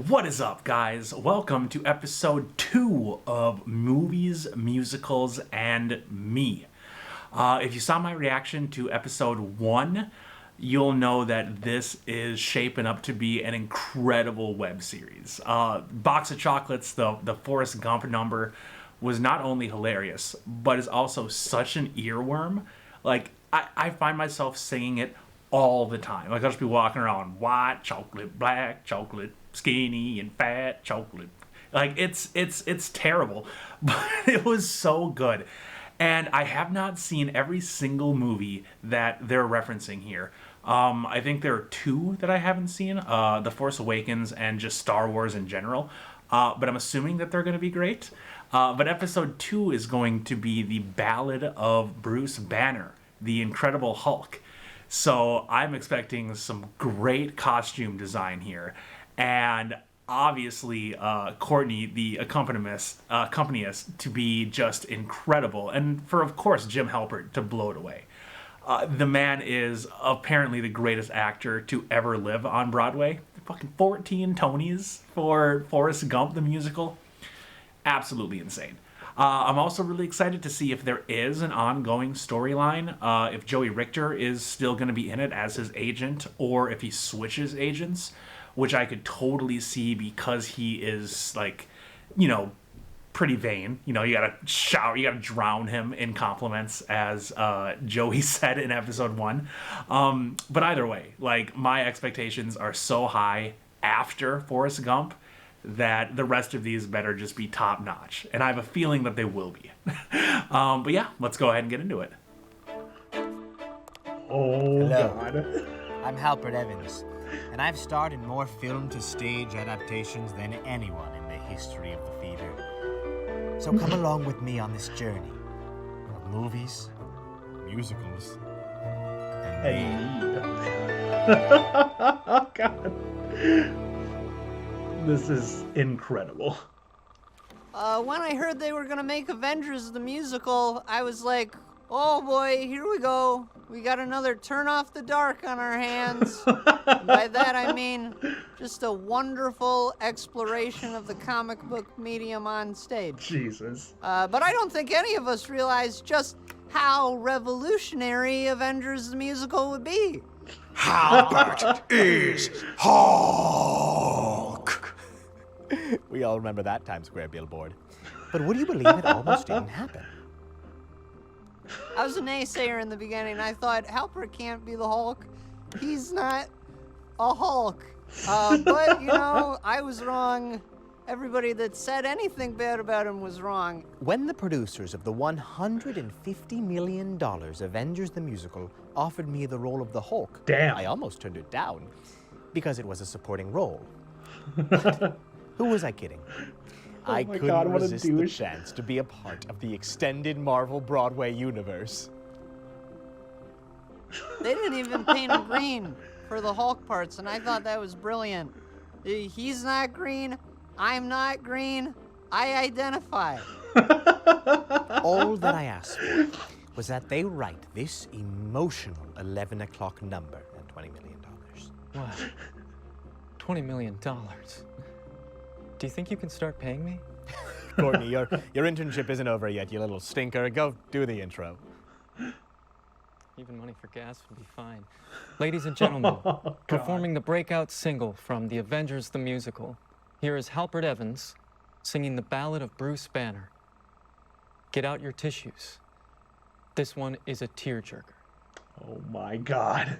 What is up, guys? Welcome to episode 2 of Movies, Musicals, and Me. If you saw my reaction to episode 1, you'll know that this is shaping up to be an incredible web series. Box of Chocolates, the Forrest Gump number, was not only hilarious, but is also such an earworm. Like, I find myself singing it all the time. Like, I'll just be walking around, white chocolate, black chocolate, skinny and fat chocolate. Like, it's terrible, but it was so good. And I have not seen every single movie that they're referencing here. I think there are 2 that I haven't seen, The Force Awakens and just Star Wars in general. But I'm assuming that they're going to be great. But episode 2 is going to be the Ballad of Bruce Banner, the Incredible Hulk. So I'm expecting some great costume design here. And obviously, Courtney, the accompanist, to be just incredible. And for, of course, Jim Halpert to blow it away. The man is apparently the greatest actor to ever live on Broadway. Fucking 14 Tonys for Forrest Gump, the musical. Absolutely insane. I'm also really excited to see if there is an ongoing storyline, if Joey Richter is still going to be in it as his agent, or if he switches agents, which I could totally see because he is, like, pretty vain. You gotta drown him in compliments, as Joey said in episode 1. But either way, like, my expectations are so high after Forrest Gump that the rest of these better just be top notch. And I have a feeling that they will be. But yeah, let's go ahead and get into it. Oh, Hello. God. I'm Halpert Evans, and I've starred in more film-to-stage adaptations than anyone in the history of the theater. So come along with me on this journey of movies, musicals, and Oh, God. This is incredible. When I heard they were gonna make Avengers the musical, I was like, oh boy, here we go. We got another Turn Off the Dark on our hands. And by that I mean just a wonderful exploration of the comic book medium on stage. Jesus. But I don't think any of us realized just how revolutionary Avengers the musical would be. Halpert is Hulk! we all remember that Times Square billboard. But would you believe it almost didn't happen? I was a naysayer in the beginning. I thought Halpert can't be the Hulk. He's not a Hulk. But, I was wrong. Everybody that said anything bad about him was wrong. When the producers of the $150 million Avengers the Musical offered me the role of the Hulk, Damn. I almost turned it down because it was a supporting role. But who was I kidding? I couldn't God, what a resist the douche. chance to be a part of the extended Marvel Broadway universe. They didn't even paint him green for the Hulk parts, and I thought that was brilliant. He's not green. I'm not green. I identify. All that I asked for was that they write this emotional 11 o'clock number and $20 million. What? $20 million? Do you think you can start paying me? Courtney, your internship isn't over yet, you little stinker. Go do the intro. Even money for gas would be fine. Ladies and gentlemen, performing the breakout single from The Avengers the Musical, here is Halpert Evans singing the Ballad of Bruce Banner. Get out your tissues. This one is a tearjerker. Oh, my God.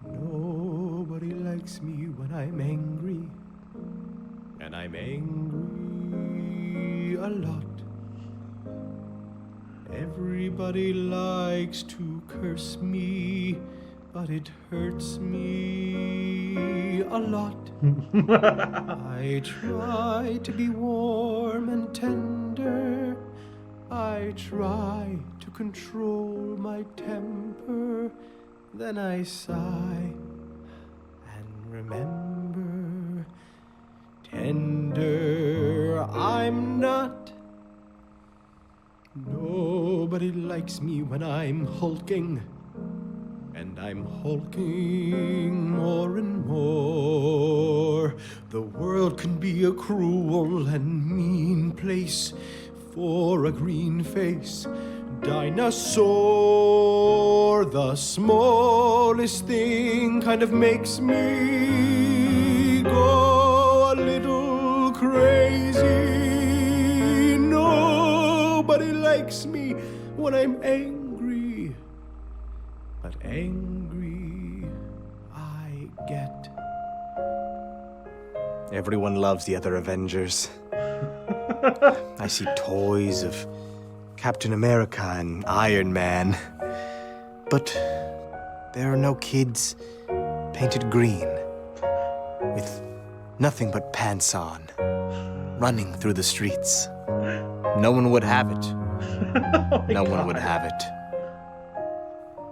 Nobody likes me when I'm angry, and I'm angry a lot. Everybody likes to curse me, but it hurts me a lot. I try to be warm and tender. I try to control my temper. Then I sigh and remember. Tender I I'm not. Nobody likes me when I'm hulking. And I'm hulking more and more. The world can be a cruel and mean place for a green face. Dinosaur, the smallest thing kind of makes me go a little crazy. Nobody likes me when I'm angry, but angry I get. Everyone loves the other Avengers. I see toys of Captain America and Iron Man. But there are no kids painted green with nothing but pants on, running through the streets. No one would have it. No one would have it.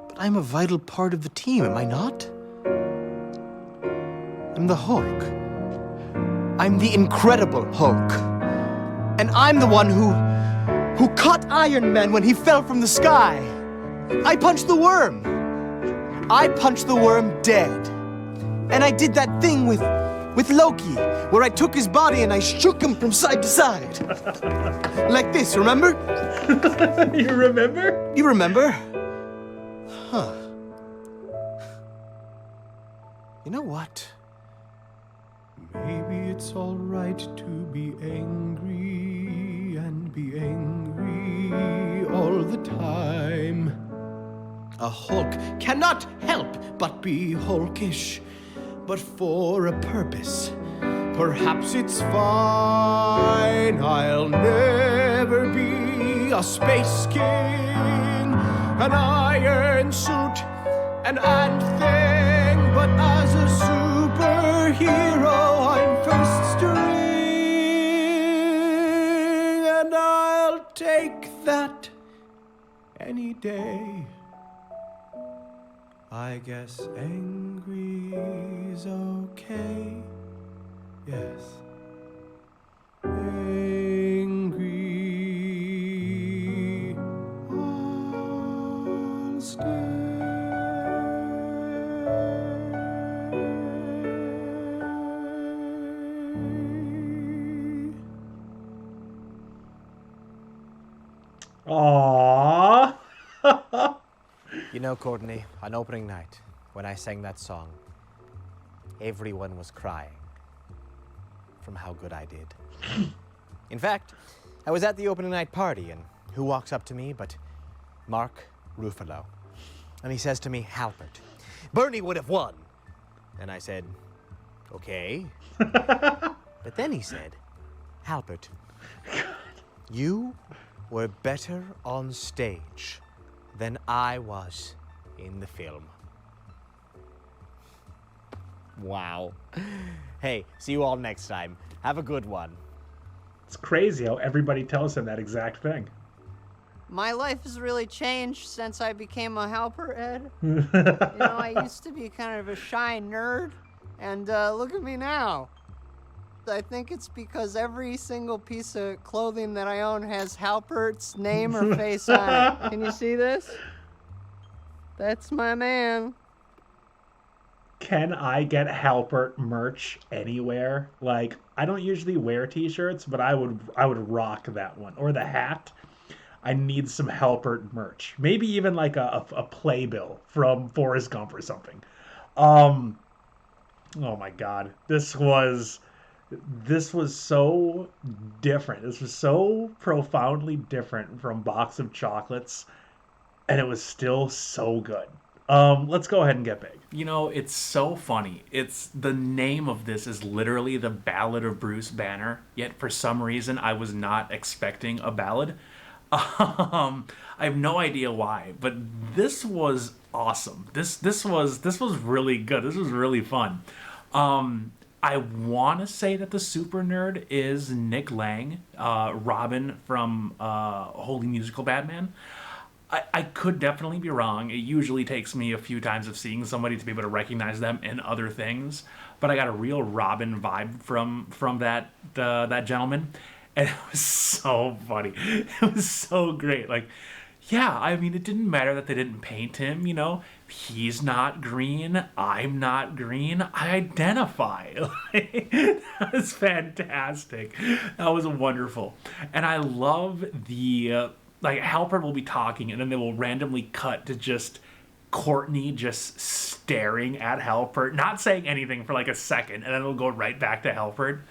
But I'm a vital part of the team, am I not? I'm the Hulk. I'm the Incredible Hulk. And I'm the one who caught Iron Man when he fell from the sky. I punched the worm. I punched the worm dead. And I did that thing with Loki, where I took his body and I shook him from side to side. Like this, remember? You remember? You remember? Huh. You know what? Maybe it's all right to be angry and be angry all the time. A Hulk cannot help but be hulkish, but for a purpose. Perhaps it's fine. I'll never be a space king, an iron suit, an ant thing, but as a superhero, I'm first string, and I'll take that any day. I guess angry's okay. Yes. Angry, I'll stay. Aww. You know, Courtney, on opening night, when I sang that song, everyone was crying from how good I did. In fact, I was at the opening night party, and who walks up to me but Mark Ruffalo? And he says to me, Halpert, Bernie would have won. And I said, okay. But then he said, Halpert, you were better on stage than I was in the film. Wow. Hey, see you all next time. Have a good one. It's crazy how everybody tells him that exact thing. My life has really changed since I became a helper, Ed. You know, I used to be kind of a shy nerd, and look at me now. I think it's because every single piece of clothing that I own has Halpert's name or face on it. Can you see this? That's my man. Can I get Halpert merch anywhere? Like, I don't usually wear t-shirts, but I would rock that one. Or the hat. I need some Halpert merch. Maybe even like a playbill from Forrest Gump or something. Oh my god. This was so different. This was so profoundly different from Box of Chocolates, and it was still so good. Let's go ahead and get big. You know, it's so funny. The name of this is literally The Ballad of Bruce Banner, yet for some reason I was not expecting a ballad. I have no idea why, but this was awesome. This was really good. This was really fun. I want to say that the super nerd is Nick Lang, Robin from Holy Musical Batman. I could definitely be wrong. It usually takes me a few times of seeing somebody to be able to recognize them in other things, but I got a real Robin vibe from that gentleman. And it was so funny. It was so great. Like, yeah, I mean, it didn't matter that they didn't paint him, you know. He's not green. I'm not green. I identify. Like, that was fantastic. That was wonderful. And I love the, like, Halpert will be talking, and then they will randomly cut to just Courtney just staring at Halpert, not saying anything for like a second, and then it'll go right back to Halpert.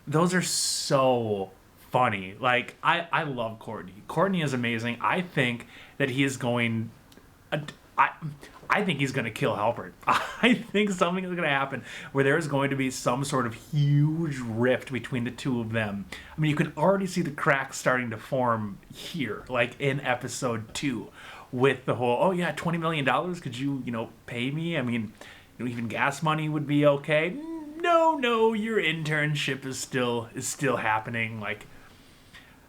Those are so funny. Like, I love Courtney. Courtney is amazing. I think that he is going... I think he's going to kill Halpert. I think something is going to happen where there is going to be some sort of huge rift between the two of them. I mean, you can already see the cracks starting to form here, like in episode 2, with the whole, oh yeah, $20 million, could you, pay me? I mean, even gas money would be okay. No, your internship is still happening. Like,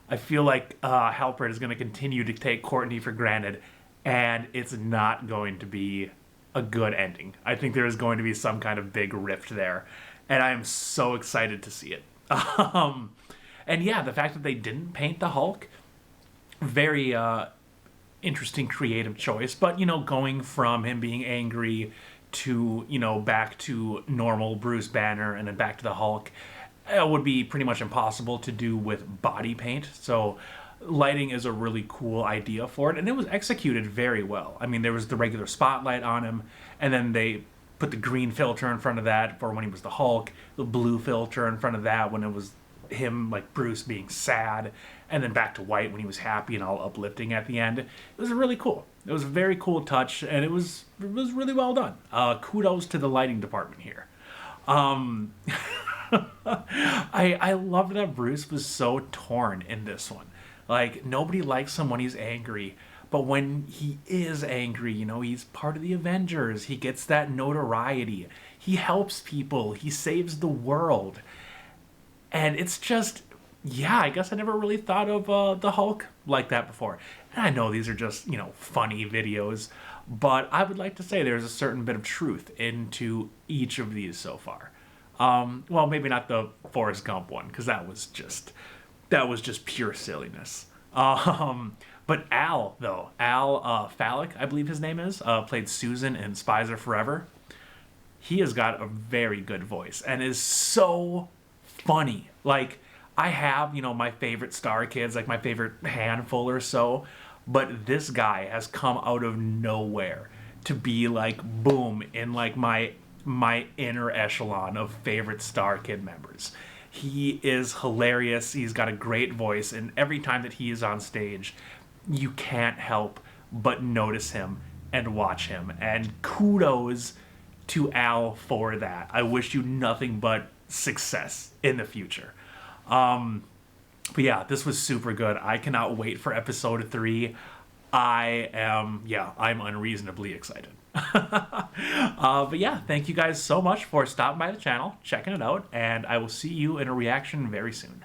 I feel like Halpert is going to continue to take Courtney for granted, and it's not going to be a good ending. I think there is going to be some kind of big rift there, and I am so excited to see it. And yeah, the fact that they didn't paint the Hulk, very interesting creative choice. But, going from him being angry to, back to normal Bruce Banner and then back to the Hulk, would be pretty much impossible to do with body paint. So lighting is a really cool idea for it, and it was executed very well. I mean, there was the regular spotlight on him, and then they put the green filter in front of that for when he was the Hulk, the blue filter in front of that when it was him, like Bruce, being sad, and then back to white when he was happy and all uplifting at the end. It was really cool. It was a very cool touch, and it was really well done. Kudos to the lighting department here. I love that Bruce was so torn in this one. Like, nobody likes him when he's angry, but when he is angry, he's part of the Avengers. He gets that notoriety. He helps people. He saves the world. And it's just, yeah, I guess I never really thought of the Hulk like that before. And I know these are just, funny videos, but I would like to say there's a certain bit of truth into each of these so far. Well, maybe not the Forrest Gump one, because that was just pure silliness. But Al, though, Al Fallick, I believe his name is, played Susan in Spies Are Forever. He has got a very good voice and is so funny. Like, I have, my favorite star kids, like my favorite handful or so, but this guy has come out of nowhere to be like, boom, in like my inner echelon of favorite star kid members. He is hilarious. He's got a great voice, and every time that he is on stage, you can't help but notice him and watch him. And kudos to Al for that. I wish you nothing but success in the future. But yeah, this was super good. I cannot wait for episode 3. I'm unreasonably excited. But yeah, thank you guys so much for stopping by the channel, checking it out, and I will see you in a reaction very soon.